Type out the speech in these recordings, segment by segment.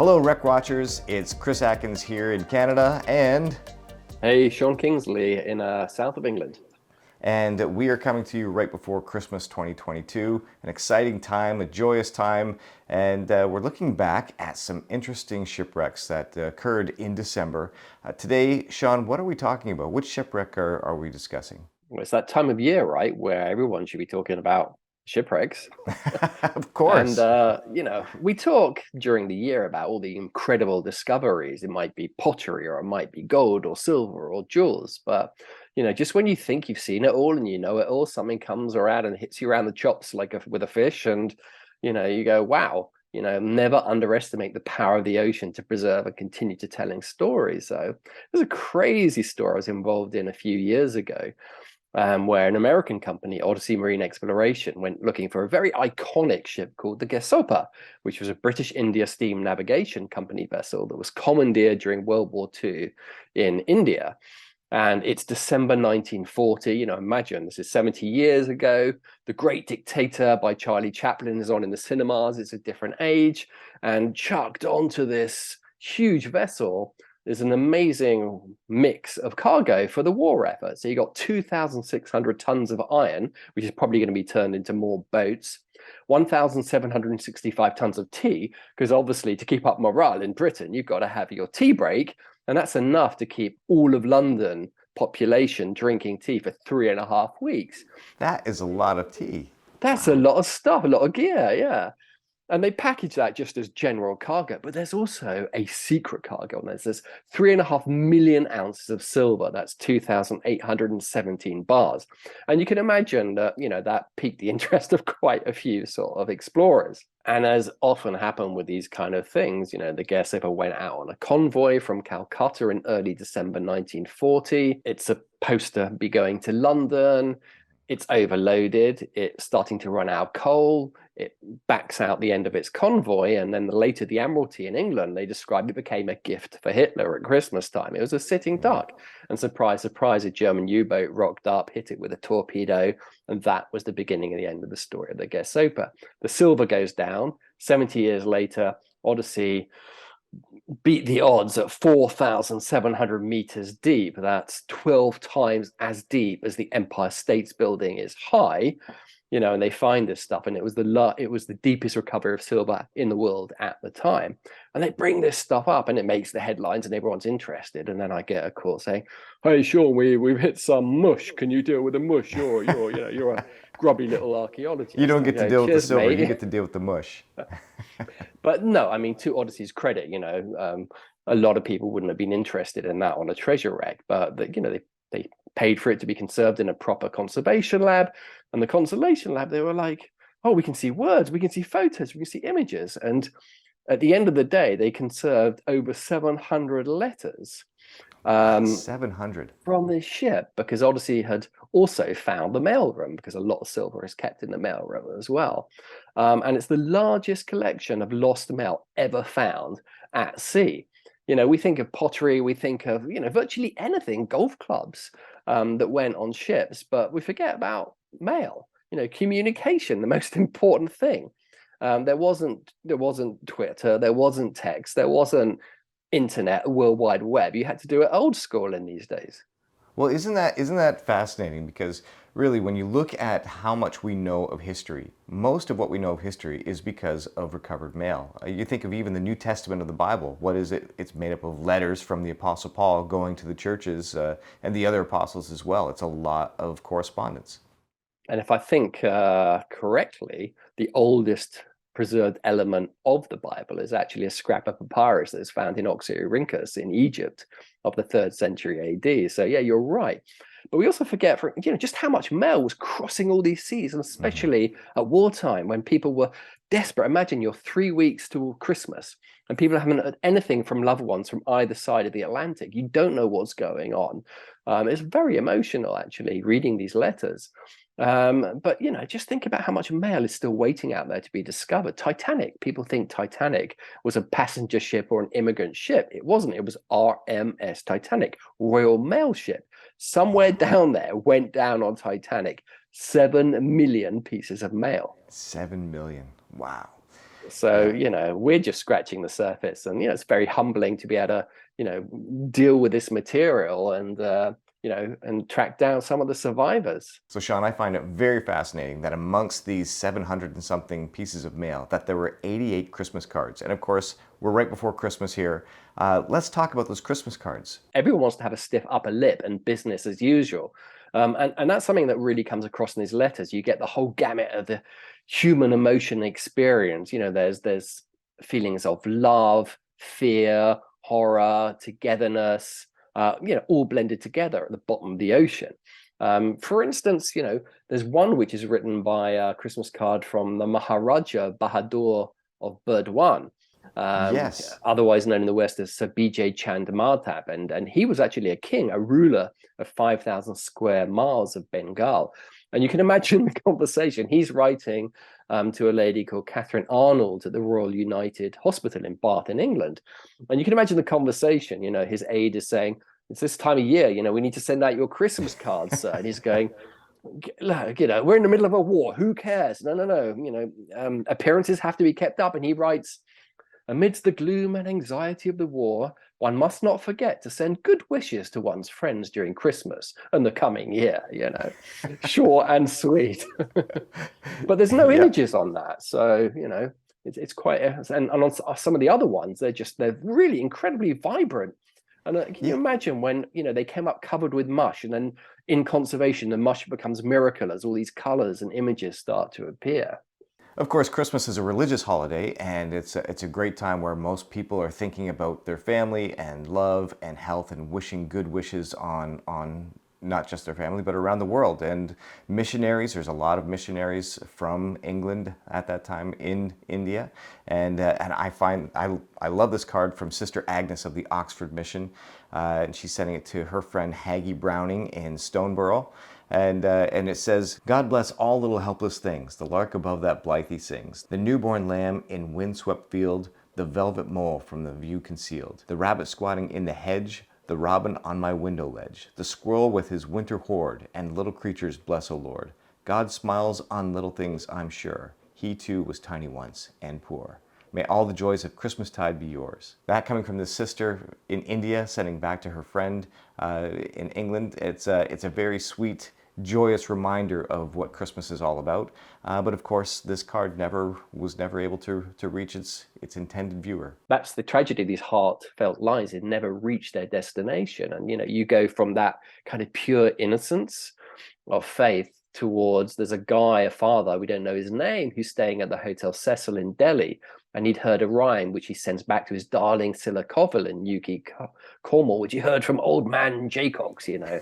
Hello, Wreck Watchers. It's Chris Atkins here in Canada, Hey, Sean Kingsley in south of England. we are coming to you right before Christmas 2022. An exciting time, a joyous time, and we're looking back at some interesting shipwrecks that occurred in December. Today, Sean, what are we talking about? Which shipwreck are we discussing? Well, it's that time of year, right, where everyone should be talking about shipwrecks. Of And, course. we talk during the year about all the incredible discoveries. It might be pottery, or it might be gold or silver or jewels. But, just when you think you've seen it all and you know it all, something comes around and hits you around the chops like with a fish. And, you go, wow, never underestimate the power of the ocean to preserve and continue to telling stories. So there's a crazy story I was involved in a few years ago, where an American company, Odyssey Marine Exploration, went looking for a very iconic ship called the Gairsoppa, which was a British India steam navigation company vessel that was commandeered during World War II in India. And it's December 1940. Imagine this is 70 years ago. The Great Dictator by Charlie Chaplin is on in the cinemas. It's a different age. And chucked onto this huge vessel is an amazing mix of cargo for the war effort. So you got 2,600 tons of iron, which is probably going to be turned into more boats, 1,765 tons of tea, because obviously to keep up morale in Britain, you've got to have your tea break. And that's enough to keep all of London population drinking tea for 3.5 weeks. That is a lot of tea. That's a Wow. lot of stuff, a lot of gear, yeah. And they package that just as general cargo, but there's also a secret cargo on this. There's 3.5 million ounces of silver. That's 2,817 bars. And you can imagine that, that piqued the interest of quite a few sort of explorers. And as often happened with these kind of things, the Gairsoppa went out on a convoy from Calcutta in early December 1940. It's supposed to be going to London. It's overloaded. It's starting to run out of coal. It backs out the end of its convoy. And then later, the Admiralty in England, they described it became a gift for Hitler at Christmas time. It was a sitting duck. And surprise, surprise, a German U-boat rocked up, hit it with a torpedo. And that was the beginning of the end of the story of the Gairsoppa. The silver goes down. 70 years later, Odyssey beat the odds at 4,700 meters deep. That's 12 times as deep as the Empire State's Building is high. And they find this stuff, and it was the deepest recovery of silver in the world at the time. And they bring this stuff up, and it makes the headlines, and everyone's interested. And then I get a call saying, "Hey, Sean, we've hit some mush. Can you deal with the mush? You're a grubby little archaeologist." You don't get to deal with the silver, mate. you get to deal with the mush. But no, I mean, to Odyssey's credit, a lot of people wouldn't have been interested in that on a treasure wreck, but they paid for it to be conserved in a proper conservation lab. And the conservation lab, they were like, "Oh, we can see words, we can see photos, we can see images." And at the end of the day, they conserved over 700 letters 700. from this ship, because Odyssey had also found the mailroom, because a lot of silver is kept in the mailroom as well. And it's the largest collection of lost mail ever found at sea. We think of pottery, we think of, virtually anything, golf clubs that went on ships, but we forget about mail, communication, the most important thing. There wasn't Twitter, there wasn't text, there wasn't internet, World Wide Web. You had to do it old school in these days. Well, isn't that fascinating? Because really, when you look at how much we know of history, most of what we know of history is because of recovered mail. You think of even the New Testament of the Bible. What is it? It's made up of letters from the Apostle Paul going to the churches and the other apostles as well. It's a lot of correspondence. And if I think correctly, the oldest preserved element of the Bible is actually a scrap of papyrus that is found in Oxyrhynchus in Egypt of the 3rd century AD. So yeah, you're right. But we also forget just how much mail was crossing all these seas, and especially at wartime when people were desperate. Imagine you're 3 weeks to Christmas and people haven't heard anything from loved ones from either side of the Atlantic. You don't know what's going on. It's very emotional, actually, reading these letters. But just think about how much mail is still waiting out there to be discovered. Titanic, people think Titanic was a passenger ship or an immigrant ship. It wasn't. It was RMS Titanic, Royal Mail ship. Somewhere down there went down on Titanic 7 million pieces of mail. 7 million. Wow. So, Yeah. you know, we're just scratching the surface, and, you know, it's very humbling to be able to, you know, deal with this material and, you know, and track down some of the survivors. So, Sean, I find it very fascinating that amongst these 700 and something pieces of mail, that there were 88 Christmas cards. And of course, we're right before Christmas here. Let's talk about those Christmas cards. Everyone wants to have a stiff upper lip and business as usual. And that's something that really comes across in these letters. You get the whole gamut of the human emotion experience. You know, there's feelings of love, fear, horror, togetherness, you know, all blended together at the bottom of the ocean. For instance, you know, there's one which is written by a Christmas card from the Maharaja Bahadur of Burdwan, Yes. otherwise known in the West as Sir B.J. Chand Mahtab. And he was actually a king, a ruler of 5,000 square miles of Bengal. And you can imagine the conversation. He's writing to a lady called Catherine Arnold at the Royal United Hospital in Bath in England. And you can imagine the conversation. You know, his aide is saying, it's this time of year, you know, we need to send out your Christmas cards, sir. And he's going, look, you know, we're in the middle of a war. Who cares? No, no, no. You know, appearances have to be kept up. And he writes, amidst the gloom and anxiety of the war, one must not forget to send good wishes to one's friends during Christmas and the coming year, you know, short and sweet. But there's no Yeah. images on that. So, you know, it's quite, and on some of the other ones, they're really incredibly vibrant. And can you Yeah. imagine when, you know, they came up covered with mush, and then in conservation, the mush becomes miracle as all these colors and images start to appear. Of course, Christmas is a religious holiday, and it's a great time where most people are thinking about their family and love and health and wishing good wishes on not just their family but around the world. And missionaries, there's a lot of missionaries from England at that time in India, and I love this card from Sister Agnes of the Oxford Mission, and she's sending it to her friend Haggie Browning in Stoneborough. And it says, God bless all little helpless things. The lark above that blithe he sings. The newborn lamb in windswept field. The velvet mole from the view concealed. The rabbit squatting in the hedge. The robin on my window ledge. The squirrel with his winter hoard. And little creatures bless, O Lord. God smiles on little things, I'm sure. He too was tiny once and poor. May all the joys of Christmastide be yours. That coming from this sister in India, sending back to her friend in England. It's a very sweet, joyous reminder of what Christmas is all about. But of course, this card was never able to reach its intended viewer. That's the tragedy of these heartfelt lines. It never reached their destination. And, you know, you go from that kind of pure innocence of faith towards, there's a guy, a father, we don't know his name, who's staying at the Hotel Cecil in Delhi. And he'd heard a rhyme which he sends back to his darling Scylla Covel in Newquay, Cornwall, which he heard from old man Jaycox, you know.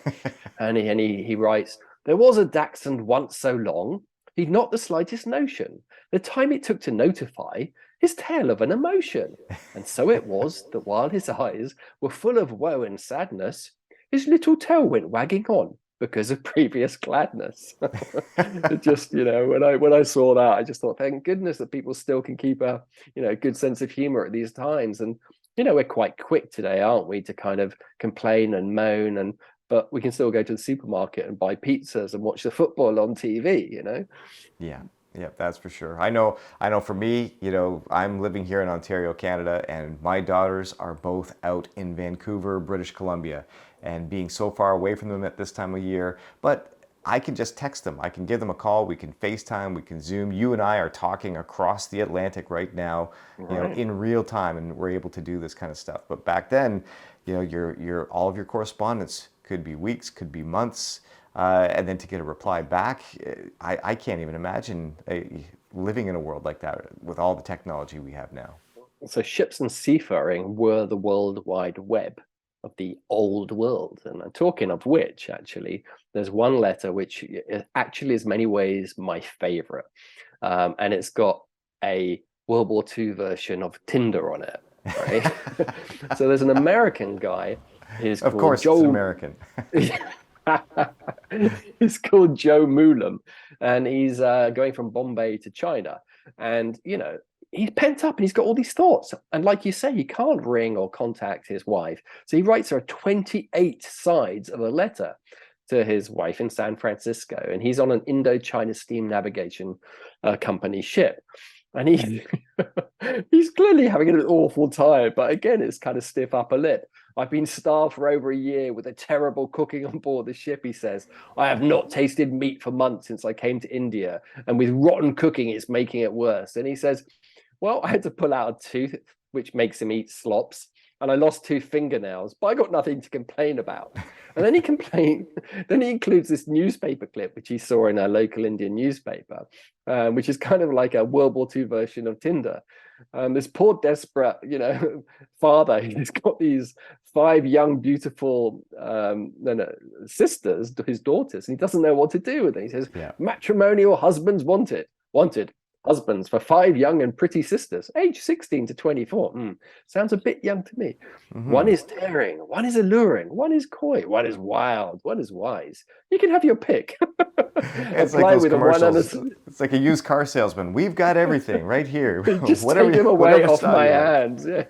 and he writes, there was a Dachshund once so long, he'd not the slightest notion, the time it took to notify his tale of an emotion. And so it was that while his eyes were full of woe and sadness, his little tail went wagging on because of previous gladness. It just, you know, when I saw that, I just thought, thank goodness that people still can keep a, you know, good sense of humor at these times. And, you know, we're quite quick today, aren't we, to kind of complain and moan, but we can still go to the supermarket and buy pizzas and watch the football on TV, you know? Yeah, yeah, that's for sure. I know for me, you know, I'm living here in Ontario, Canada, and my daughters are both out in Vancouver, British Columbia, and being so far away from them at this time of year, but I can just text them. I can give them a call. We can FaceTime. We can Zoom. You and I are talking across the Atlantic right now, you know, in real time, and we're able to do this kind of stuff. But back then, you know, your all of your correspondence could be weeks, could be months, and then to get a reply back, I can't even imagine living in a world like that with all the technology we have now. So ships and seafaring were the World Wide Web of the old world. And talking of which, actually, there's one letter which actually is many ways my favorite. And it's got a World War II version of Tinder on it, right? So there's an American guy. Of course, it's an American. He's called Joe Mulam, and he's going from Bombay to China. And, you know, he's pent up and he's got all these thoughts. And like you say, he can't ring or contact his wife. So he writes her 28 sides of a letter to his wife in San Francisco. And he's on an Indochina steam navigation company ship. And he's clearly having an awful time. But again, it's kind of stiff upper lip. I've been starved for over a year with a terrible cooking on board the ship, he says. I have not tasted meat for months since I came to India. And with rotten cooking, it's making it worse. And he says, well, I had to pull out a tooth, which makes him eat slops. And I lost 2 fingernails, but I got nothing to complain about. And then he includes this newspaper clip, which he saw in a local Indian newspaper, which is kind of like a World War II version of Tinder. This poor, desperate, father, he's got these 5 young, beautiful sisters, his daughters, and he doesn't know what to do with it. He says, matrimonial husbands wanted. Husbands for 5 young and pretty sisters, age 16 to 24. Sounds a bit young to me. One is daring, one is alluring, one is coy, one is wild, one is wise. You can have your pick. It's like those commercials. It's like a used car salesman. We've got everything right here. Just take him away off my hands. Yeah.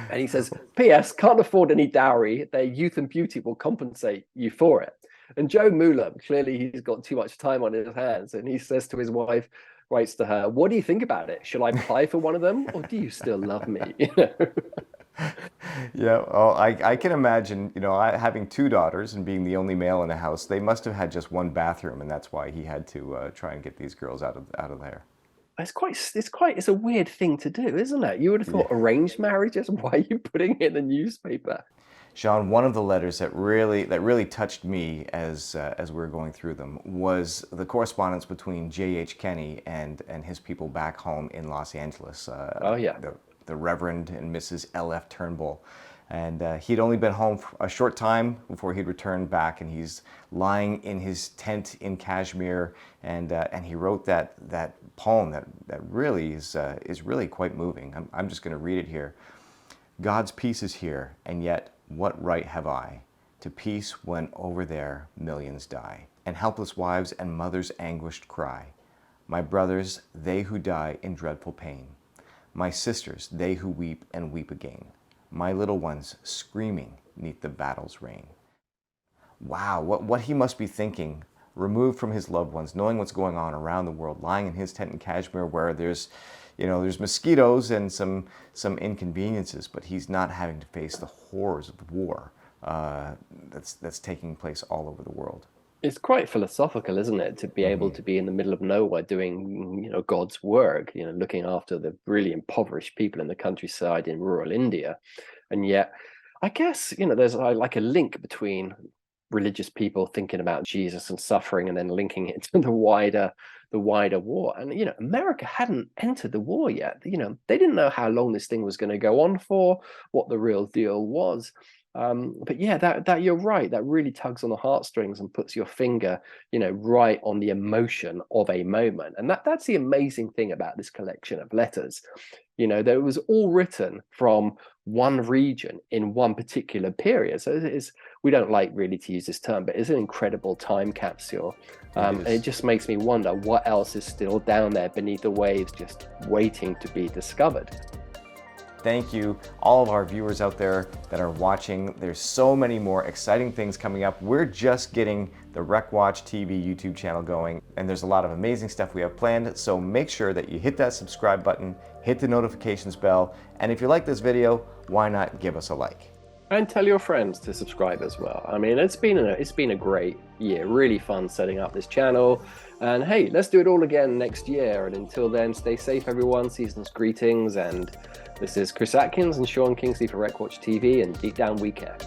And he says, P.S. can't afford any dowry. Their youth and beauty will compensate you for it. And Joe Mueller, clearly he's got too much time on his hands. And he says to his wife, writes to her, what do you think about it? Should I apply for one of them? Or do you still love me? Yeah, well, I can imagine, having 2 daughters and being the only male in the house, they must have had just one bathroom. And that's why he had to try and get these girls out of there. It's a weird thing to do, isn't it? You would have thought arranged marriages. Why are you putting it in the newspaper? Sean, one of the letters that really touched me as we were going through them was the correspondence between J.H. Kenney and his people back home in Los Angeles. The Reverend and Mrs. L.F. Turnbull. And he'd only been home for a short time before he'd returned back, and he's lying in his tent in Kashmir, and he wrote that poem that really is really quite moving. I'm just going to read it here. God's peace is here, and yet what right have I to peace when over there millions die, and helpless wives and mothers anguished cry? My brothers, they who die in dreadful pain. My sisters, they who weep and weep again. My little ones screaming 'neath the battle's rain. Wow, what he must be thinking, removed from his loved ones, knowing what's going on around the world, lying in his tent in Kashmir where there's mosquitoes and some inconveniences, but he's not having to face the horrors of war that's taking place all over the world. It's quite philosophical, isn't it, to be able to be in the middle of nowhere doing, God's work, looking after the really impoverished people in the countryside in rural India. And yet, I guess, there's like a link between religious people thinking about Jesus and suffering and then linking it to the wider war. And, America hadn't entered the war yet. They didn't know how long this thing was going to go on for, what the real deal was. But yeah, that you're right. That really tugs on the heartstrings and puts your finger, right on the emotion of a moment. And that's the amazing thing about this collection of letters. That it was all written from one region in one particular period. So we don't like really to use this term, but it's an incredible time capsule. And it just makes me wonder what else is still down there beneath the waves, just waiting to be discovered. Thank you, all of our viewers out there that are watching. There's so many more exciting things coming up. We're just getting the RecWatch TV YouTube channel going, and there's a lot of amazing stuff we have planned, so make sure that you hit that subscribe button, hit the notifications bell, and if you like this video, why not give us a like? And tell your friends to subscribe as well. I mean, it's been a great year, really fun setting up this channel. And hey, let's do it all again next year. And until then, stay safe, everyone. Season's greetings. And this is Chris Atkins and Sean Kingsley for RecWatch TV, and deep down we care.